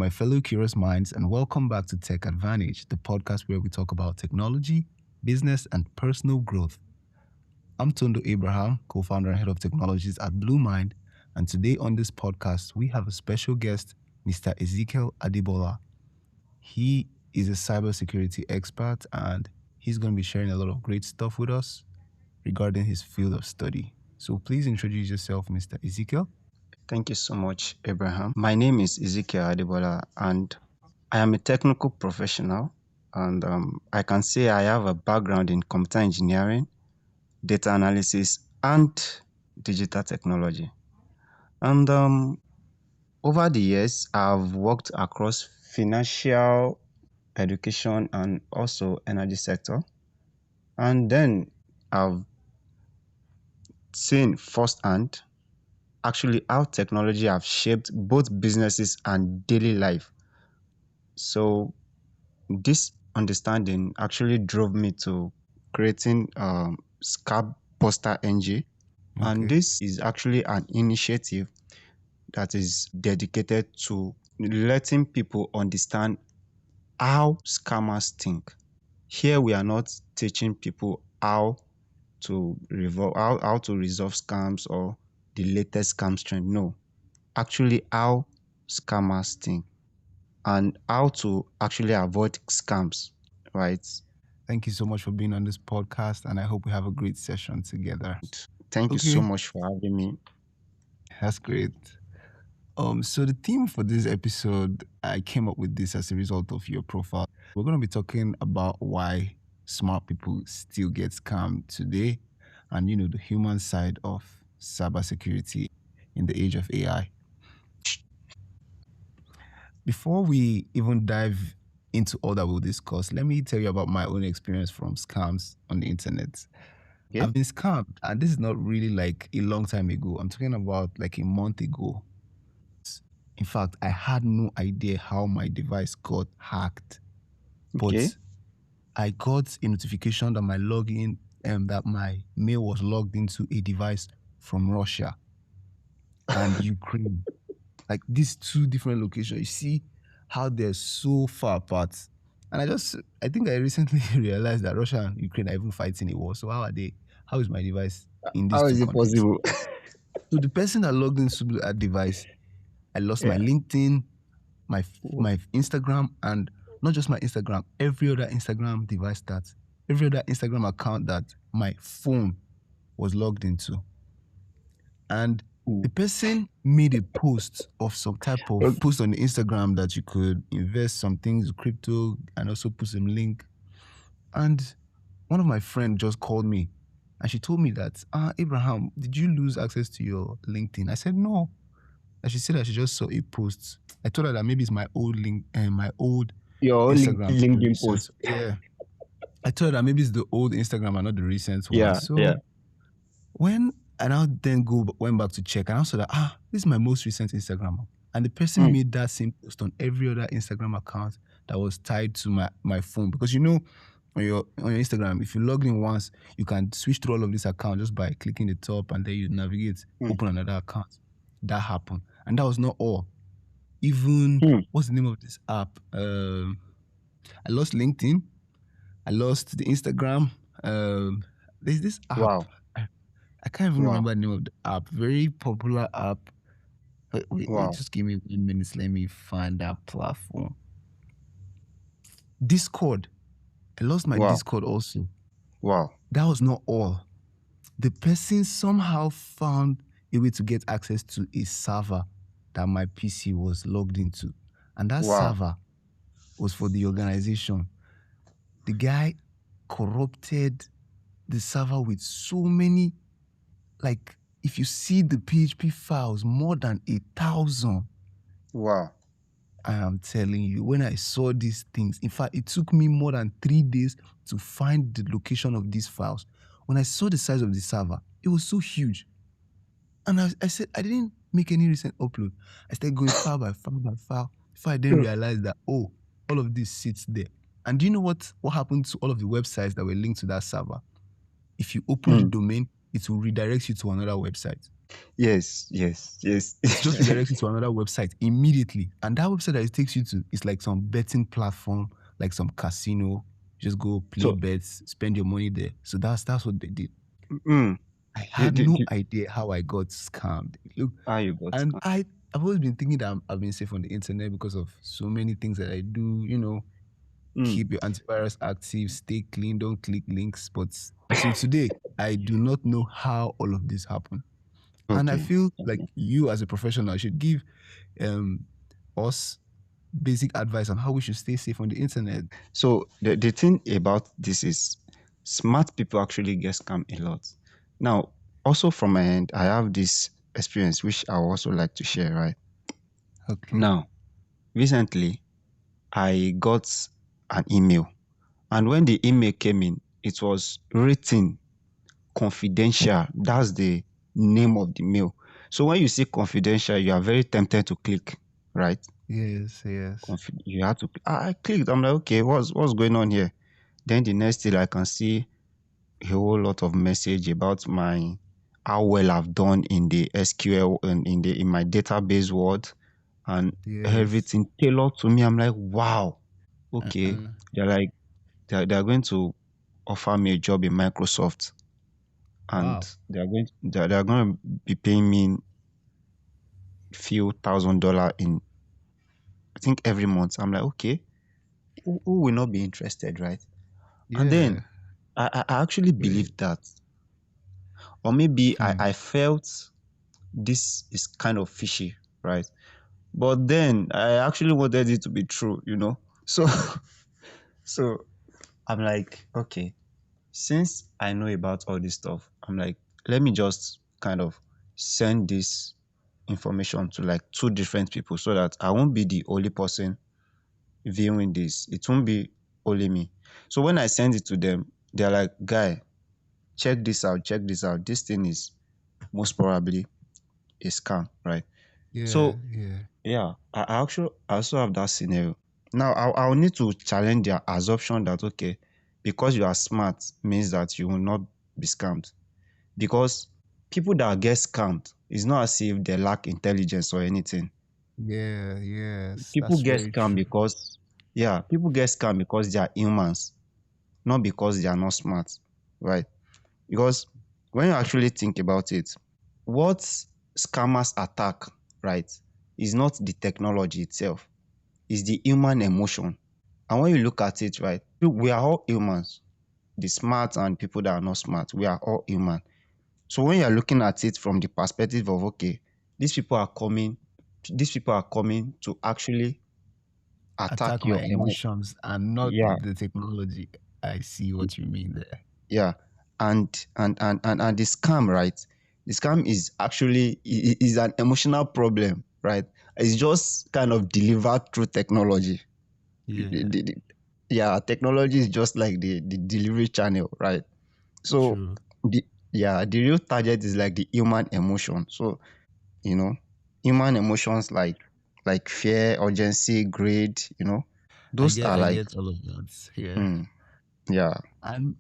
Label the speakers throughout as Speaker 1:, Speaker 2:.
Speaker 1: my fellow curious minds, and welcome back to Tech Advantage, the podcast where we talk about technology, business, and personal growth. I'm Tondow Abraham, co-founder and head of technologies at Blue Mind, and today on this podcast, we have a special guest, Mr. Ezekiel Adebola. He is a cybersecurity expert, and he's going to be sharing a lot of great stuff with us regarding his field of study. So please introduce yourself, Mr. Ezekiel.
Speaker 2: Thank you so much, Abraham. My name is Ezekiel Adebola, and I am a technical professional. And I can say I have a background in computer engineering, data analysis, and digital technology. And over the years, I've worked across financial, education, and also energy sector. And then I've seen firsthand actually how technology have shaped both businesses and daily life. So this understanding actually drove me to creating Scab Poster NG. And
Speaker 1: Okay.
Speaker 2: this is actually an initiative that is dedicated to letting people understand how scammers think. Here we are not teaching people how to resolve scams or the latest scam trend. No, actually how scammers think and how to actually avoid scams, right?
Speaker 1: Thank you so much for being on this podcast, and I hope we have a great session together.
Speaker 2: Thank you so
Speaker 1: Okay,
Speaker 2: much for having me.
Speaker 1: that's great. So the theme for this episode, I came up with this as a result of your profile. We're going to be talking about why smart people still get scammed today, and the human side of cybersecurity in the age of AI. Before we even dive into all that we'll discuss, let me tell you about my own experience from scams on the internet.
Speaker 2: Okay.
Speaker 1: I've been scammed, and this is not really like a long time ago. I'm talking about like a month ago. In fact, I had no idea how my device got hacked,
Speaker 2: Okay.
Speaker 1: but I got a notification that my login that my mail was logged into a device from Russia and Ukraine. Like these two different locations. You see how they're so far apart. And I think I recently realized that Russia and Ukraine are even fighting a war. So how is my device in these
Speaker 2: How
Speaker 1: two
Speaker 2: is it
Speaker 1: countries?
Speaker 2: possible?
Speaker 1: So the person that logged into that device, I lost my
Speaker 2: Yeah.
Speaker 1: LinkedIn, my Instagram, and not just my Instagram, every other Instagram account that my phone was logged into. And the person made a post of some type of post on the Instagram that you could invest some things, crypto, and also put some link. And one of my friends just called me and she told me that, Abraham, did you lose access to your LinkedIn? I said, no. And she said that she just saw a post. I told her that maybe it's my old link and my old
Speaker 2: Your
Speaker 1: Instagram.
Speaker 2: LinkedIn
Speaker 1: So,
Speaker 2: post.
Speaker 1: yeah. I told her that maybe it's the old Instagram and not the recent one.
Speaker 2: Yeah.
Speaker 1: So
Speaker 2: Yeah.
Speaker 1: when I now then went back to check and I saw that this is my most recent Instagram. And the person made that same post on every other Instagram account that was tied to my phone. Because on your Instagram, if you log in once, you can switch through all of these accounts just by clicking the top and then you navigate, open another account. That happened. And that was not all. Even what's the name of this app? I lost LinkedIn. I lost the Instagram. There's this app.
Speaker 2: Wow.
Speaker 1: I can't even remember the name of the app. Very popular app. Wait, just give me 1 minute. Let me find that platform. Discord. I lost my Discord also.
Speaker 2: Wow.
Speaker 1: That was not all. The person somehow found a way to get access to a server that my PC was logged into. And that server was for the organization. The guy corrupted the server with so many, like, if you see the PHP files, more than 1,000.
Speaker 2: Wow.
Speaker 1: I am telling you, when I saw these things, in fact, it took me more than 3 days to find the location of these files. When I saw the size of the server, it was so huge. And I said, I didn't make any recent upload. I started going file by file by file before I then realized that, all of this sits there. And do you know what happened to all of the websites that were linked to that server? If you open the domain, it will redirect you to another website.
Speaker 2: Yes, yes, yes.
Speaker 1: It just redirects you to another website immediately. And that website that it takes you to is like some betting platform, like some casino. Just go play
Speaker 2: So,
Speaker 1: bets, spend your money there. So that's what they did.
Speaker 2: mm,
Speaker 1: I
Speaker 2: the,
Speaker 1: had
Speaker 2: the,
Speaker 1: no
Speaker 2: the,
Speaker 1: idea how I got scammed. Look,
Speaker 2: how you got
Speaker 1: and
Speaker 2: scammed.
Speaker 1: I've always been thinking that I've been safe on the internet because of so many things that I do.
Speaker 2: Mm,
Speaker 1: Keep your antivirus active, stay clean, don't click links. But till today, I do not know how all of this happened. And I
Speaker 2: okay.
Speaker 1: feel like you, as a professional, should give um, us basic advice on how we should stay safe on the internet.
Speaker 2: So the thing about this is smart people actually get scammed a lot. Now, also from my end, I have this experience which I would also like to share, right?
Speaker 1: Okay.
Speaker 2: Now, recently I got an email, and when the email came in, it was written confidential. That's the name of the mail. So when you see confidential, you are very tempted to click, right?
Speaker 1: Yes, yes.
Speaker 2: You have to. I clicked. I'm like, okay, what's going on here? Then the next thing I can see a whole lot of message about my how well I've done in the SQL and in my database world and
Speaker 1: Yes.
Speaker 2: everything tailored to me. I'm like, wow, okay.
Speaker 1: Uh-uh.
Speaker 2: They're like they're going to offer me a job in Microsoft, and
Speaker 1: Wow.
Speaker 2: they're going to be paying me few $1,000 in, I think, every month. I'm like, okay, who will not be interested, right? And
Speaker 1: Yeah.
Speaker 2: then I actually
Speaker 1: Great.
Speaker 2: believed that, or maybe
Speaker 1: Hmm.
Speaker 2: I felt this is kind of fishy, right? But then I actually wanted it to be true. So so I'm like, okay, since I know about all this stuff, I'm like, let me just kind of send this information to like two different people so that I won't be the only person viewing this. It won't be only me. So when I send it to them, they're like, guy, check this out, check this out. This thing is most probably a scam, right?
Speaker 1: Yeah,
Speaker 2: So
Speaker 1: yeah.
Speaker 2: yeah, I also have that scenario. Now I'll need to challenge their assumption that, okay, because you are smart means that you will not be scammed. Because people that get scammed, it's not as if they lack intelligence or anything.
Speaker 1: Yeah, yes.
Speaker 2: People
Speaker 1: That's
Speaker 2: get
Speaker 1: very
Speaker 2: scammed
Speaker 1: true.
Speaker 2: because, yeah, people get scammed because they are humans, not because they are not smart, right? Because when you actually think about it, what scammers attack, right, is not the technology itself, is the human emotion. And when you look at it, right, we are all humans, the smart and people that are not smart, we are all human. So when you're looking at it from the perspective of, okay, these people are coming, these people are coming to actually attack
Speaker 1: Attack my
Speaker 2: your
Speaker 1: emotions and not
Speaker 2: yeah,
Speaker 1: the technology. I see what you mean there.
Speaker 2: yeah. And the scam, right? The scam is actually is an emotional problem, right? It's just kind of delivered through technology. The-
Speaker 1: Yeah,
Speaker 2: the- the- yeah, technology is just like the delivery channel, right? So
Speaker 1: true.
Speaker 2: the real target is like the human emotion. So, you know, human emotions like fear, urgency, greed, those are
Speaker 1: I
Speaker 2: like,
Speaker 1: get all of that. Yeah.
Speaker 2: mm, yeah,
Speaker 1: And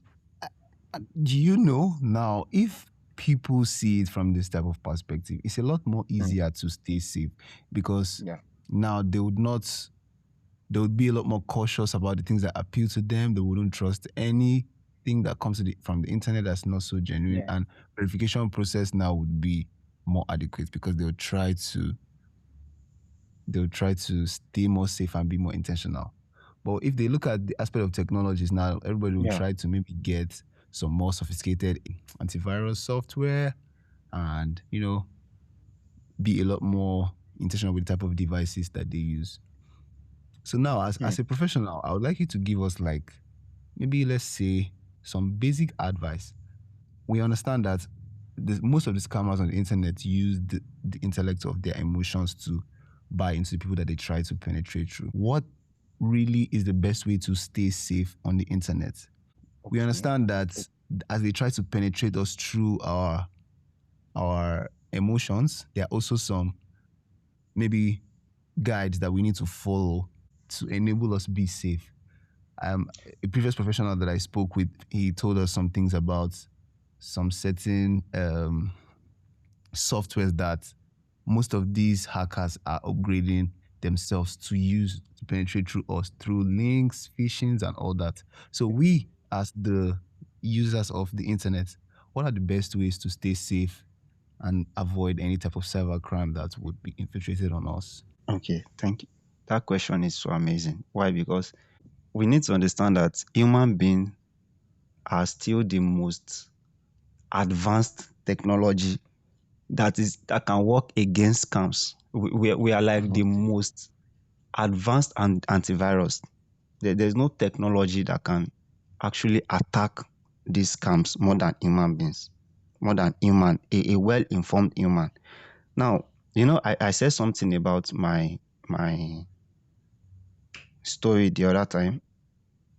Speaker 1: do you know now, if people see it from this type of perspective, it's a lot more
Speaker 2: mm,
Speaker 1: easier to stay safe because
Speaker 2: yeah,
Speaker 1: now they would be a lot more cautious about the things that appeal to them. They wouldn't trust anything that comes from the internet that's not so genuine.
Speaker 2: yeah,
Speaker 1: And verification process now would be more adequate because they'll try to stay more safe and be more intentional. But if they look at the aspect of technologies now, everybody will
Speaker 2: yeah,
Speaker 1: try to maybe get some more sophisticated antivirus software and, be a lot more intentional with the type of devices that they use. So now,
Speaker 2: mm,
Speaker 1: as a professional, I would like you to give us like maybe let's say some basic advice. We understand that most of the scammers on the internet use the intellect of their emotions to buy into the people that they try to penetrate through. What really is the best way to stay safe on the internet? We
Speaker 2: okay,
Speaker 1: understand that as they try to penetrate us through our emotions, there are also some maybe guides that we need to follow to enable us be safe. A previous professional that I spoke with, he told us some things about some certain softwares that most of these hackers are upgrading themselves to use to penetrate through us through links, phishings, and all that. So we, as the users of the internet, what are the best ways to stay safe and avoid any type of cyber crime that would be infiltrated on us?
Speaker 2: Okay, thank you. That question is so amazing. Why? Because we need to understand that human beings are still the most advanced technology that can work against scams. We are like the
Speaker 1: Okay.
Speaker 2: most advanced and antivirus. There's no technology that can actually attack these scams more than human beings, more than human, a well-informed human. Now, I said something about my story the other time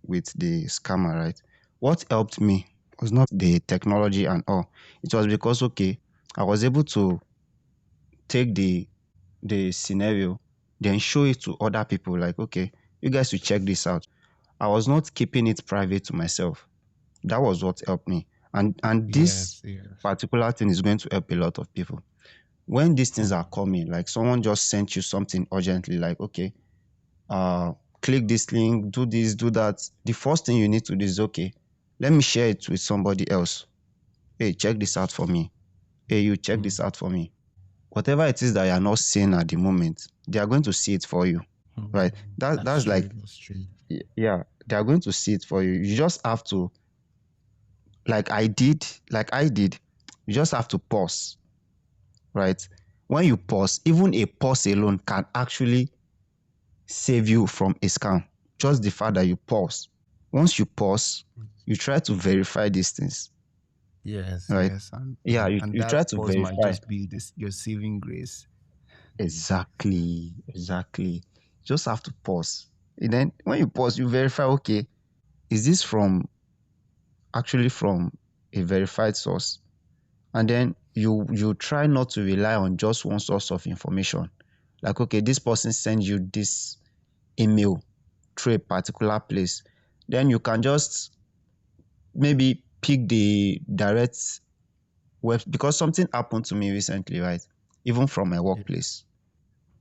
Speaker 2: with the scammer, right? What helped me was not the technology and all. It was because, okay, I was able to take the scenario, then show it to other people. Like, okay, you guys should check this out. I was not keeping it private to myself. That was what helped me. And this
Speaker 1: Yes, yes.
Speaker 2: particular thing is going to help a lot of people. When these things are
Speaker 1: Hmm.
Speaker 2: coming, like someone just sent you something urgently, like, okay, uh click this link, do this, do that. The first thing you need to do is, okay, let me share it with somebody else. Hey, check this out for me. Hey, you check this
Speaker 1: Hmm.
Speaker 2: out for me. Whatever it is that you are not seeing at the moment, they are going to see it for you,
Speaker 1: Hmm.
Speaker 2: right?
Speaker 1: That's
Speaker 2: That's
Speaker 1: true.
Speaker 2: like,
Speaker 1: That's true.
Speaker 2: yeah, they are going to see it for you. You just have to, like I did, you just have to pause, right? When you pause, even a pause alone can actually save you from a scam. Just the fact that you pause. Once you pause, you try to verify these things,
Speaker 1: Yes,
Speaker 2: right?
Speaker 1: yes, and
Speaker 2: Yeah, you
Speaker 1: that
Speaker 2: try to
Speaker 1: pause might
Speaker 2: verify.
Speaker 1: just be this your saving grace.
Speaker 2: Exactly, exactly. Just have to pause. And then when you pause, you verify, okay, is this actually from a verified source? And then you try not to rely on just one source of information. Like, okay, this person sends you this email through a particular place. Then you can just maybe pick the direct web, because something happened to me recently, right? Even from my
Speaker 1: Yeah.
Speaker 2: workplace.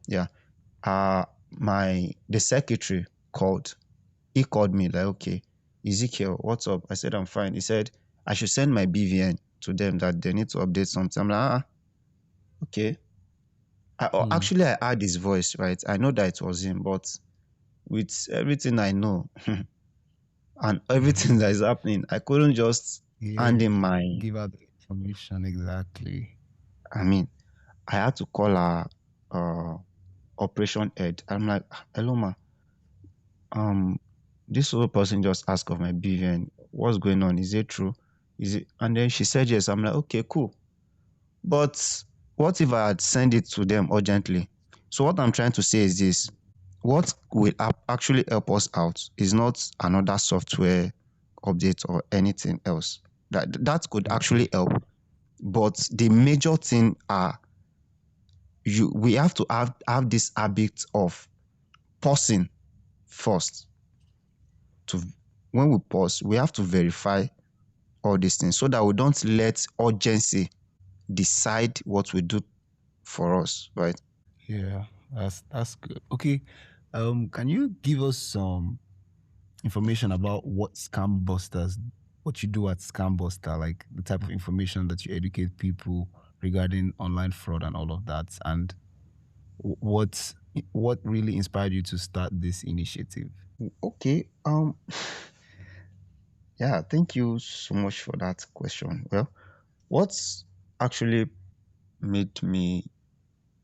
Speaker 2: Yeah. My the secretary called. He called me like, okay, Ezekiel, what's up? I said I'm fine. He said I should send my BVN to them that they need to update something. I'm like, okay.
Speaker 1: Hmm.
Speaker 2: Actually, I heard his voice, right? I know that it was him, but with everything I know and everything that is happening, I couldn't just
Speaker 1: Yeah.
Speaker 2: hand him my.
Speaker 1: Give out the information exactly.
Speaker 2: I mean, I had to call our uh, operation head. I'm like, hello, ma. Um, this other person just asked of my BVN. What's going on? Is it true? Is it? And then she said yes. I'm like, okay, cool. But what if I had sent it to them urgently? So what I'm trying to say is this: what will actually help us out is not another software update or anything else. That could
Speaker 1: Okay.
Speaker 2: actually help. But the major thing are, we have to have this habit of pausing first. To When we pause, we have to verify all these things so that we don't let urgency decide what we do for us, right?
Speaker 1: Yeah, that's good. Okay. Can you give us some information about what scam busters, what you do at Scam Buster, like the type of information that you educate people regarding online fraud and all of that, and what really inspired you to start this initiative?
Speaker 2: Okay. Yeah, thank you so much for that question. Well, what's actually made me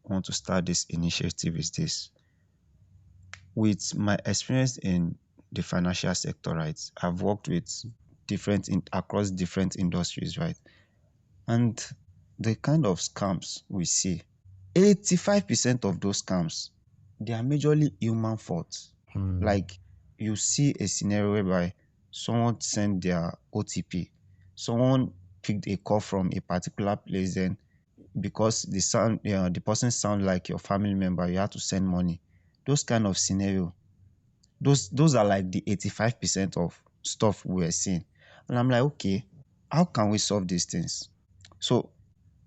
Speaker 2: want to start this initiative is this. With my experience in the financial sector, right? I've worked with across different industries, right? And the kind of scams we see, 85% of those scams, they are majorly human fault.
Speaker 1: Hmm.
Speaker 2: Like, you see a scenario whereby someone sent their OTP, someone picked a call from a particular place, then because the person sound like your family member, you have to send money. Those kind of scenario, those are like the 85% of stuff we're seeing. And I'm like, okay, how can we solve these things? So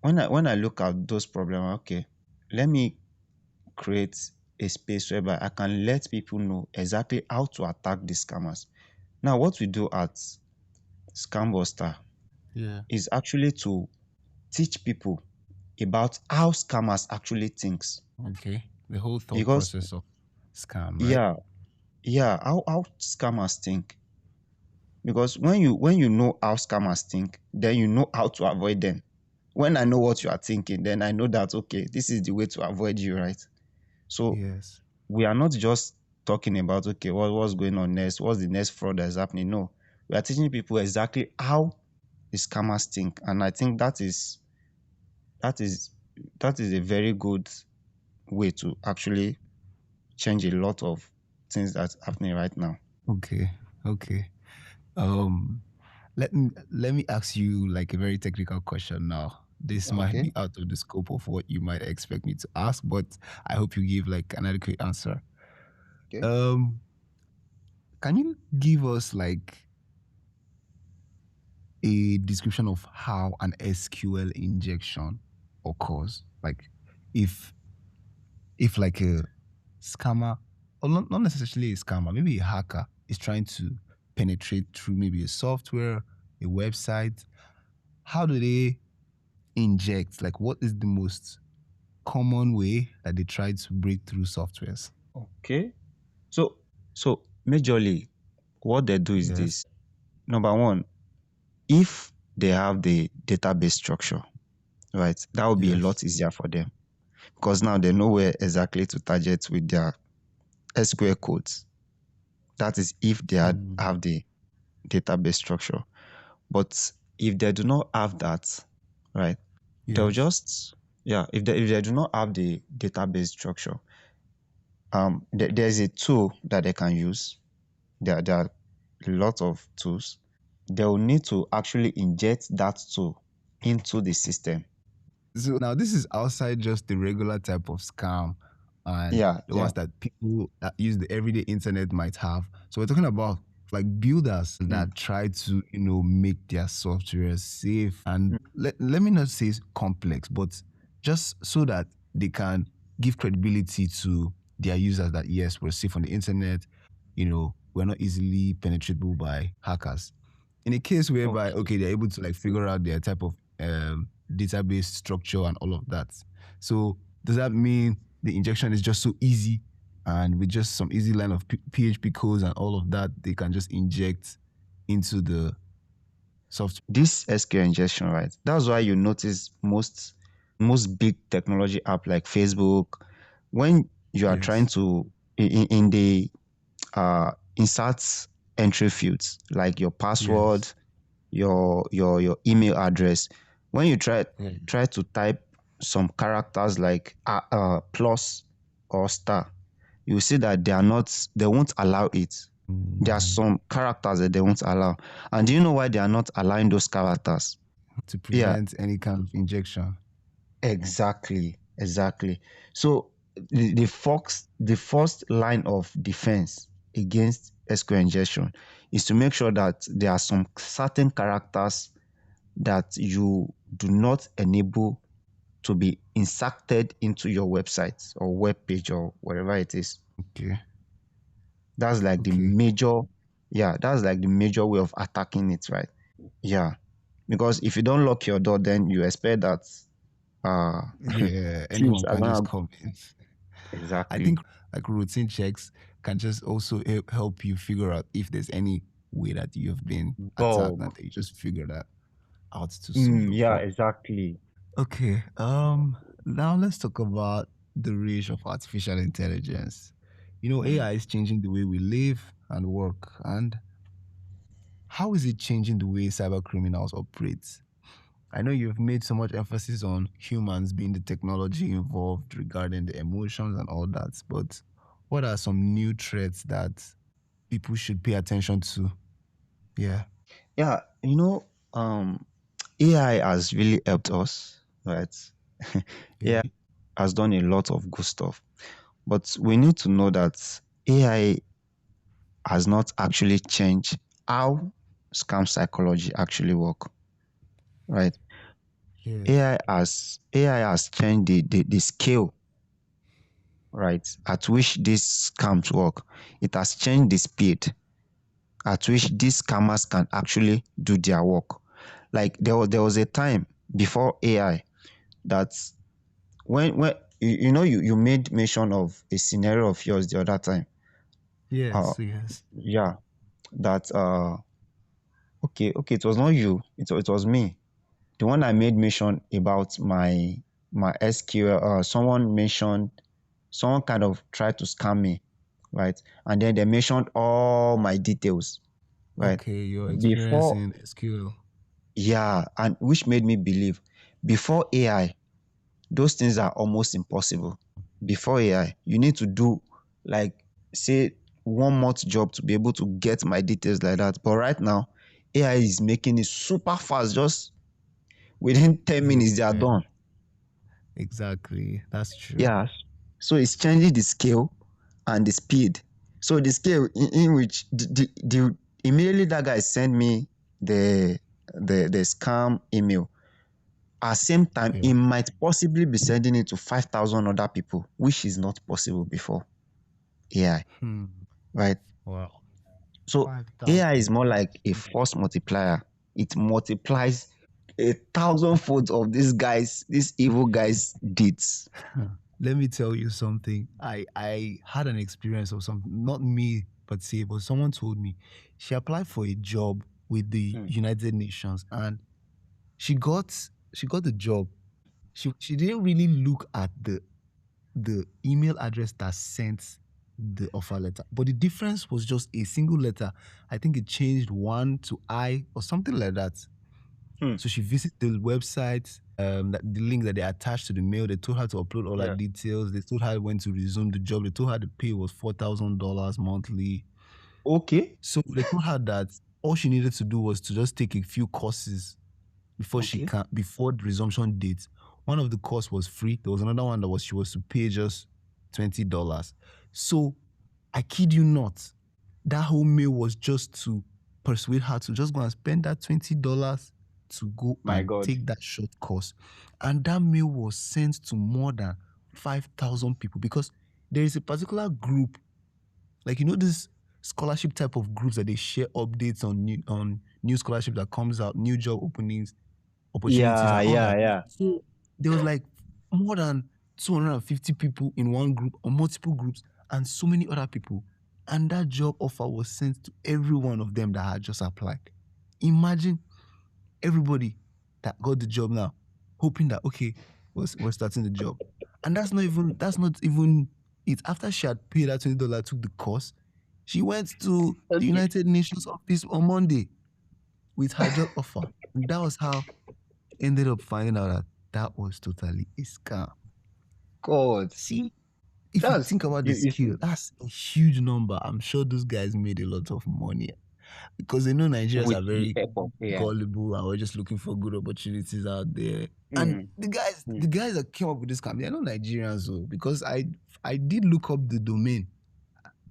Speaker 2: when I look at those problems, okay, let me create a space whereby I can let people know exactly how to attack these scammers. Now, what we do at Scambuster
Speaker 1: Yeah.
Speaker 2: is actually to teach people about how scammers actually thinks.
Speaker 1: Okay. The whole thought
Speaker 2: Because
Speaker 1: process of scam, right?
Speaker 2: yeah, yeah, how scammers think. Because when you know how scammers think, then you know how to avoid them. When I know what you are thinking, then I know that okay, this is the way to avoid you, right? So
Speaker 1: Yes.
Speaker 2: we are not just talking about okay, what's going on next, what's the next fraud that's happening. No, we are teaching people exactly how the scammers think, and I think that is that is a very good way to actually change a lot of things that's happening right now.
Speaker 1: Okay. Okay. Um, let me ask you like a very technical question now. This might
Speaker 2: Okay.
Speaker 1: be out of the scope of what you might expect me to ask, but I hope you give like an adequate answer.
Speaker 2: Okay.
Speaker 1: Um, can you give us like a description of how an SQL injection occurs? Like if like a scammer, or not necessarily a scammer, maybe a hacker is trying to penetrate through maybe a software, a website, how do they inject? Like, what is the most common way that they try to break through softwares?
Speaker 2: Okay. So majorly what they do is
Speaker 1: Yes.
Speaker 2: this. Number one, if they have the database structure, right, that will be a
Speaker 1: Yes.
Speaker 2: lot easier for them because now they know where exactly to target with their SQL codes. That is if they
Speaker 1: Mm.
Speaker 2: have the database structure. But if they do not have that, right, they'll
Speaker 1: Yes.
Speaker 2: just yeah, if they do not have the database structure, there's a tool that they can use. There are a lot of tools. They will need to actually inject that tool into the system.
Speaker 1: So now this is outside just the regular type of scam and
Speaker 2: Yeah,
Speaker 1: the
Speaker 2: yeah.
Speaker 1: ones that people that use the everyday internet might have. So we're talking about like builders
Speaker 2: Mm,
Speaker 1: that try to, make their software safe and
Speaker 2: mm.
Speaker 1: let me not say complex, but just so that they can give credibility to their users that yes, we're safe on the internet, we're not easily penetratable by hackers. In a case whereby
Speaker 2: Okay.
Speaker 1: okay they're able to like figure out their type of database structure and all of that, so does that mean the injection is just so easy and with just some easy line of php codes and all of that they can just inject into the software?
Speaker 2: This SQL injection, right? That's why you notice most big technology app like Facebook, when you are trying
Speaker 1: Yes.
Speaker 2: to in the insert entry fields like your password,
Speaker 1: Yes.
Speaker 2: your email address, when you
Speaker 1: Yeah.
Speaker 2: try to type some characters like plus or star, you see that they won't allow it. There are
Speaker 1: Mm.
Speaker 2: some characters that they won't allow. And do you know why they are not allowing those characters?
Speaker 1: To
Speaker 2: Yeah,
Speaker 1: prevent any kind of injection.
Speaker 2: exactly. So the first line of defense against SQL injection is to make sure that there are some certain characters that you do not enable to be inserted into your website or web page or whatever it is.
Speaker 1: Okay.
Speaker 2: That's like the
Speaker 1: Okay.
Speaker 2: major, yeah, that's like the major way of attacking it, right? Yeah. Because if you don't lock your door, then you expect that uh
Speaker 1: Yeah,
Speaker 2: thieves
Speaker 1: anyone
Speaker 2: are
Speaker 1: can just
Speaker 2: gonna
Speaker 1: come in. I
Speaker 2: exactly.
Speaker 1: think like routine checks can just also help you figure out if there's any way that you've been attacked
Speaker 2: Bug.
Speaker 1: and that you just figure that out to solve the
Speaker 2: Yeah,
Speaker 1: problem.
Speaker 2: exactly.
Speaker 1: Okay. Now let's talk about the reach of artificial intelligence.
Speaker 2: Mm.
Speaker 1: AI is changing the way we live and work. And how is it changing the way cyber criminals operate? I know you've made so much emphasis on humans being the technology involved regarding the emotions and all that, but what are some new threats that people should pay attention to? Yeah.
Speaker 2: Yeah, AI has really helped us, right?
Speaker 1: Yeah.
Speaker 2: AI has done a lot of good stuff. But we need to know that AI has not actually changed how scam psychology actually work, right?
Speaker 1: Yes.
Speaker 2: AI has changed the scale, right, at which these scams work. It has changed the speed at which these scammers can actually do their work. Like there was a time before AI that when you made mention of a scenario of yours the other time. Uh
Speaker 1: Yes. Yes.
Speaker 2: yeah, that okay, it was not you, it was me. The one I made mention about my SQL, someone kind of tried to scam me, right? And then they mentioned all my details, right?
Speaker 1: Okay. Your experience
Speaker 2: Before,
Speaker 1: in SQL.
Speaker 2: yeah, and which made me believe before AI, those things are almost impossible. Before AI, you need to do like say 1 month job to be able to get my details like that. But right now, AI is making it super fast. Just within 10 minutes, they are
Speaker 1: Yeah.
Speaker 2: done.
Speaker 1: Exactly. That's true.
Speaker 2: Yeah. So it's changing the scale and the speed. So the scale in which the immediately that guy sent me the the scam email. At same time,
Speaker 1: Yeah.
Speaker 2: he might possibly be sending it to 5,000 other people, which is not possible before AI,
Speaker 1: Hmm.
Speaker 2: right?
Speaker 1: Wow.
Speaker 2: So AI
Speaker 1: 5,000
Speaker 2: is more like a
Speaker 1: people.
Speaker 2: force multiplier. It multiplies 1,000 folds of these evil guys' deeds.
Speaker 1: Let me tell you something. I had an experience of something, not me per se, but someone told me she applied for a job with the
Speaker 2: Hmm.
Speaker 1: United Nations and she got she got the job. She didn't really look at the email address that sent the offer letter, but the difference was just a single letter. I think it changed one to I or something like that.
Speaker 2: Hmm.
Speaker 1: So she visited the website, the link that they attached to the mail. They told her to upload all her
Speaker 2: Yeah.
Speaker 1: details. They told her when to resume the job. They told her the pay was $4,000 monthly.
Speaker 2: Okay.
Speaker 1: So they told her that all she needed to do was to just take a few courses
Speaker 2: Okay.
Speaker 1: before the resumption date. One of the course was free. There was another one that was she was to pay just $20. So I kid you not, that whole mail was just to persuade her to just go and spend that $20 to go
Speaker 2: My
Speaker 1: and
Speaker 2: God.
Speaker 1: take that short course. And that mail was sent to more than 5,000 people because there is a particular group, like this scholarship type of groups that they share updates on new scholarship that comes out, new job openings, opportunities,
Speaker 2: Yeah,
Speaker 1: and all
Speaker 2: yeah,
Speaker 1: that.
Speaker 2: yeah.
Speaker 1: So there was like more than 250 people in one group or multiple groups and so many other people. And that job offer was sent to every one of them that had just applied. Imagine everybody that got the job now, hoping that okay, we're starting the job. And that's not even it. After she had paid that $20, took the course, she went to the
Speaker 2: Okay.
Speaker 1: United Nations office on Monday with her job offer. And that was how ended up finding out that that was totally a scam.
Speaker 2: God.
Speaker 1: See, if you
Speaker 2: That's
Speaker 1: think about the
Speaker 2: you
Speaker 1: skill, that's a huge number. I'm sure those guys made a lot of money because they know Nigerians
Speaker 2: with
Speaker 1: are
Speaker 2: the
Speaker 1: very
Speaker 2: help of AI.
Speaker 1: gullible and we're just looking for good opportunities out there. And
Speaker 2: Hmm.
Speaker 1: the guys,
Speaker 2: Hmm.
Speaker 1: the guys that came up with this scam, they're not Nigerians though, because I did look up the domain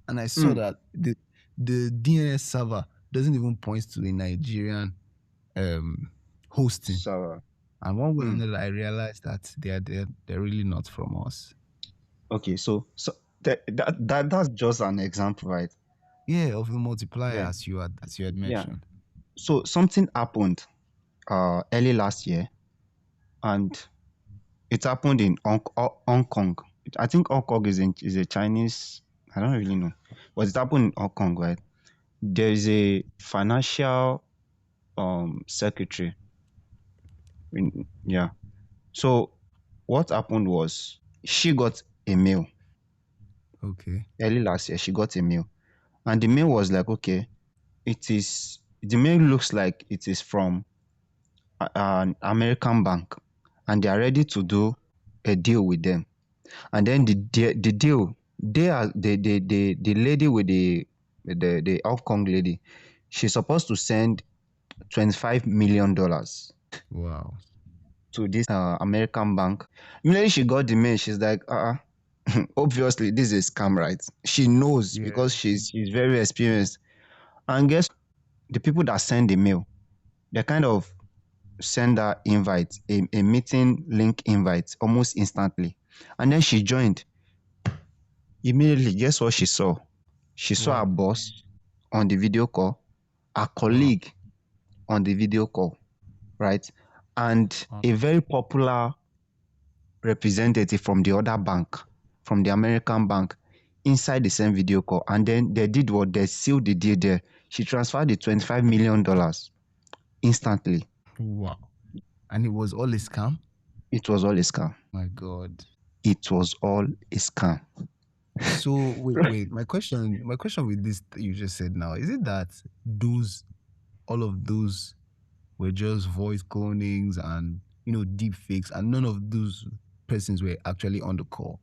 Speaker 1: and I saw
Speaker 2: Hmm.
Speaker 1: that the DNS server doesn't even point to the Nigerian um hosting.
Speaker 2: So,
Speaker 1: And one way or
Speaker 2: hmm.
Speaker 1: another, I realized that they're really not from us.
Speaker 2: Okay, so that's just an example, right?
Speaker 1: Yeah, of the multiplier
Speaker 2: Yeah.
Speaker 1: as you had
Speaker 2: Yeah.
Speaker 1: mentioned.
Speaker 2: So something happened early last year, and it happened in Hong Kong. I think Hong Kong is a Chinese. I don't really know, but it happened in Hong Kong, right? There is a financial secretary. Yeah. So what happened was she got a mail
Speaker 1: Okay.
Speaker 2: early last year. She got a mail, and the mail was like, okay, the mail looks like it is from an American bank, and they are ready to do a deal with them. And then the deal, they are the lady with the Hong Kong lady, she's supposed to send $25 million
Speaker 1: Wow.
Speaker 2: to this American bank. Immediately she got the mail, she's like, obviously this is a scam, right? She knows
Speaker 1: Yeah.
Speaker 2: because she's very experienced. And guess the people that send the mail, they're kind of send her invite, a meeting link invite almost instantly. And then she joined. Immediately, guess what she saw? She saw her
Speaker 1: What?
Speaker 2: boss on the video call, her
Speaker 1: Wow.
Speaker 2: colleague on the video call, right? And
Speaker 1: Wow.
Speaker 2: a very popular representative from the other bank, from the American bank, inside the same video call. And then they did what? They sealed the deal there. She transferred the $25 million instantly.
Speaker 1: Wow. And it was all a scam?
Speaker 2: It was all a scam.
Speaker 1: My God.
Speaker 2: It was all a scam.
Speaker 1: So wait. My question with this you just said now, is it that all of those were just voice clonings and deep fakes, and none of those persons were actually on the call?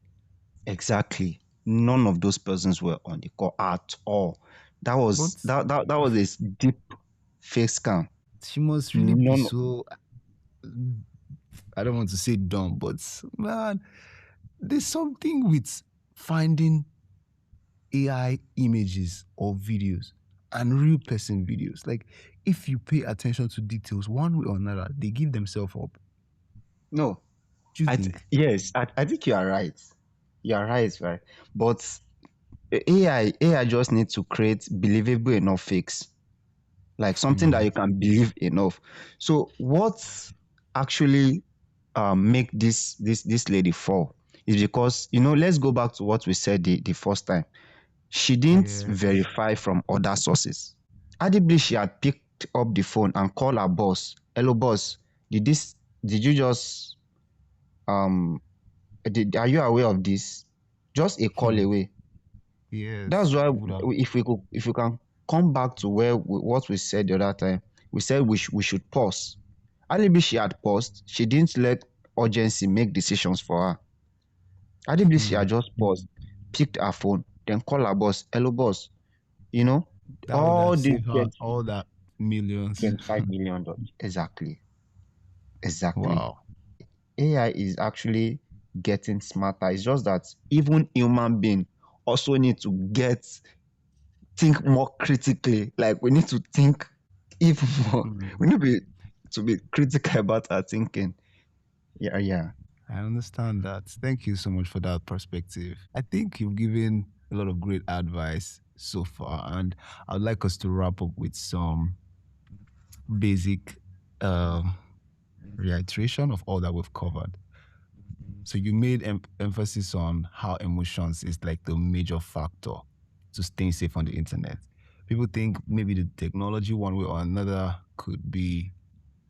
Speaker 2: Exactly. None of those persons were on the call at all. That was
Speaker 1: But
Speaker 2: that was a deep fake scam.
Speaker 1: she must really be
Speaker 2: None.
Speaker 1: so, I don't want to say dumb, but man, there's something with finding AI images or videos and real person videos. Like, if you pay attention to details one way or another, they give themselves up.
Speaker 2: No.
Speaker 1: Do you think?
Speaker 2: Yes, I think you are right. You are right? But AI just needs to create believable enough fakes, like something that
Speaker 1: Hmm.
Speaker 2: you can believe enough. So what actually make this lady fall is because, let's go back to what we said the first time. She didn't
Speaker 1: Yes.
Speaker 2: verify from other sources. Adibly, she had picked up the phone and called her boss. Hello, boss. Did you just um? Are you aware of this? Just a call
Speaker 1: Hmm.
Speaker 2: away. That's
Speaker 1: Yes.
Speaker 2: why
Speaker 1: Would have.
Speaker 2: if we can come back to what we said the other time, we said we should pause. Alibi, she had paused. She didn't let urgency make decisions for her. Alibi, she
Speaker 1: Hmm.
Speaker 2: had just paused, picked her phone, then call her boss. Hello, boss. You know,
Speaker 1: That would
Speaker 2: all
Speaker 1: have
Speaker 2: this
Speaker 1: saved her
Speaker 2: get
Speaker 1: all that millions.
Speaker 2: $25 million. Exactly. Exactly.
Speaker 1: Wow.
Speaker 2: AI is actually getting smarter. It's just that even human being also need to think more critically. Like we need to think even more. We
Speaker 1: Hmm.
Speaker 2: need to be critical about our thinking. Yeah, yeah.
Speaker 1: I understand that. Thank you so much for that perspective. I think you've given a lot of great advice so far, and I'd like us to wrap up with some basic um, reiteration of all that we've covered. So you made emphasis on how emotions is like the major factor to staying safe on the internet. People think maybe the technology one way or another could be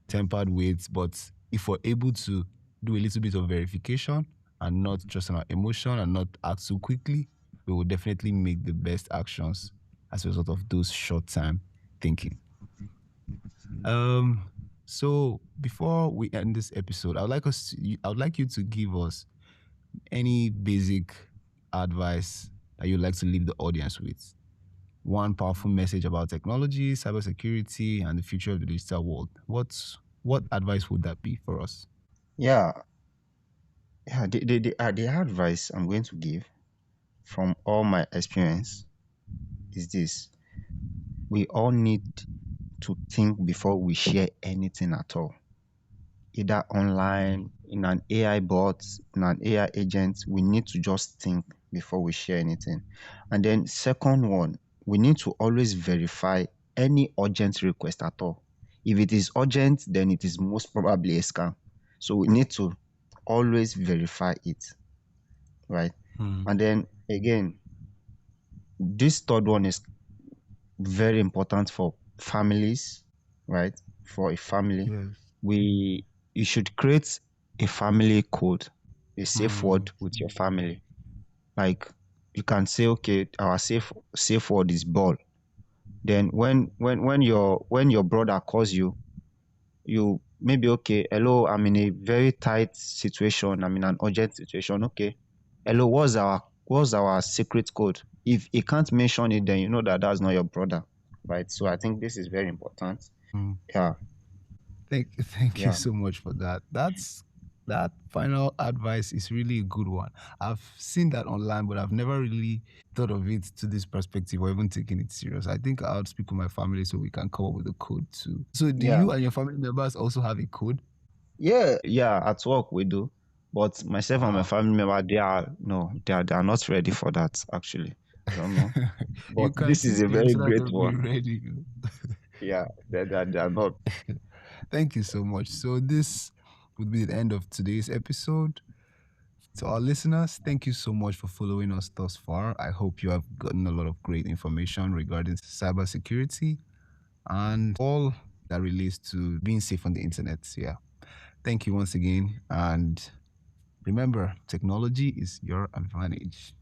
Speaker 1: tempered with, but if we're able to do a little bit of verification and not just on our emotion and not act so quickly, we will definitely make the best actions as a result of those short time thinking. Um, so before we end this episode, I would like you to give us any basic advice that you'd like to leave the audience with. One powerful message about technology, cybersecurity, and the future of the digital world. What advice would that be for us?
Speaker 2: Yeah, yeah. The advice I'm going to give from all my experience is this: we all need to think before we share anything at all, either online, in an AI bot, in an AI agent. We need to just think before we share anything. And then, second one, we need to always verify any urgent request at all. If it is urgent, then it is most probably a scam. So we need to always verify it, right?
Speaker 1: Hmm.
Speaker 2: And then again, this third one is very important for families, right? For a family,
Speaker 1: Yes.
Speaker 2: we you should create a family code, a safe
Speaker 1: Hmm.
Speaker 2: word with your family. Like you can say, okay, our safe word is ball. Then when your brother calls you, you maybe, okay, hello, I'm in a very tight situation, I'm in an urgent situation. Okay, hello, what's our secret code? If he can't mention it, then you know that that's not your brother, right? So I think this is very important.
Speaker 1: Hmm.
Speaker 2: Yeah,
Speaker 1: Thank you
Speaker 2: yeah.
Speaker 1: so much for that. That final advice is really a good one. I've seen that online, but I've never really thought of it to this perspective or even taken it serious. I think I'll speak with my family so we can come up with a code too. So, do
Speaker 2: Yeah.
Speaker 1: you and your family members also have a code?
Speaker 2: Yeah, at work we do. But myself and my
Speaker 1: Wow.
Speaker 2: family member, they are no, they are not ready for that actually. I don't know. But
Speaker 1: You can
Speaker 2: this is
Speaker 1: teach
Speaker 2: a
Speaker 1: them
Speaker 2: very
Speaker 1: so that
Speaker 2: great
Speaker 1: they'll be
Speaker 2: one.
Speaker 1: ready.
Speaker 2: Yeah, they are not.
Speaker 1: Thank you so much. So, this would be the end of today's episode. To our listeners, thank you so much for following us thus far. I hope you have gotten a lot of great information regarding cybersecurity and all that relates to being safe on the internet. Yeah. Thank you once again. And remember, technology is your advantage.